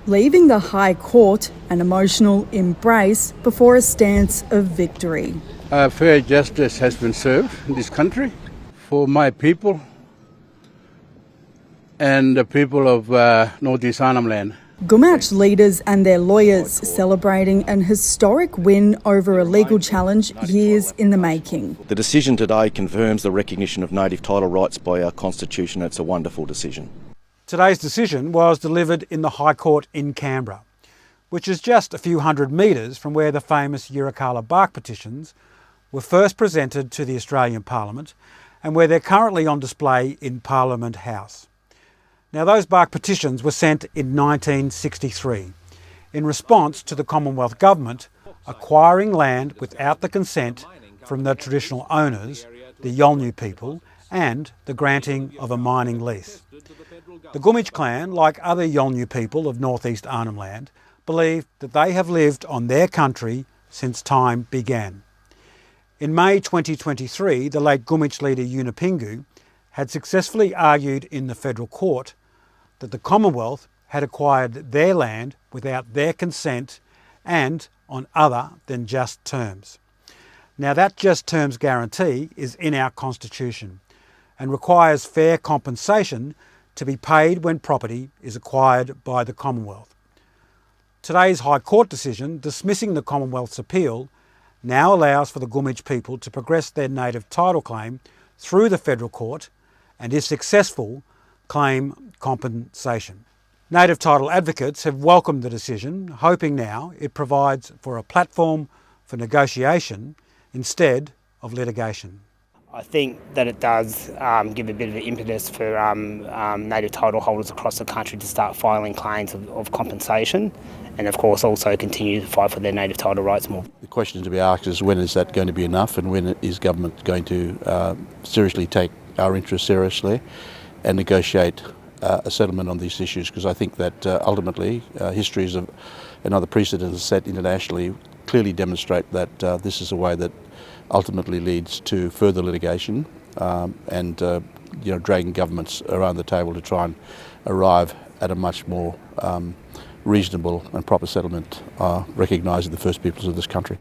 leaving the High Court an emotional embrace before a stance of victory. Fair justice has been served in this country for my people and the people of North East Arnhem Land. Gumatj leaders and their lawyers celebrating an historic win over a legal challenge years in the making. The decision today confirms the recognition of native title rights by our Constitution. It's a wonderful decision. Today's decision was delivered in the High Court in Canberra, which is just a few hundred metres from where the famous Yirrkala bark petitions were first presented to the Australian Parliament and where they're currently on display in Parliament House. Now, those bark petitions were sent in 1963 in response to the Commonwealth Government acquiring land without the consent from the traditional owners, the Yolngu people, and the granting of a mining lease. The Gumatj clan, like other Yolngu people of North East Arnhem Land, believe that they have lived on their country since time began. In May 2023, the late Gumatj leader Yunupingu had successfully argued in the federal court that the Commonwealth had acquired their land without their consent and on other than just terms. Now, that just terms guarantee is in our Constitution and requires fair compensation to be paid when property is acquired by the Commonwealth. Today's High Court decision dismissing the Commonwealth's appeal now allows for the Gumatj people to progress their native title claim through the federal court and, if successful, claim compensation. Native title advocates have welcomed the decision, hoping now it provides for a platform for negotiation instead of litigation. I think that it does give a bit of an impetus for native title holders across the country to start filing claims of compensation and, of course, also continue to fight for their native title rights more. The question to be asked is, when is that going to be enough, and when is government going to seriously take our interests seriously and negotiate a settlement on these issues? Because I think that ultimately histories of and other precedents set internationally clearly demonstrate that this is a way that ultimately leads to further litigation and dragging governments around the table to try and arrive at a much more reasonable and proper settlement, recognising the First Peoples of this country.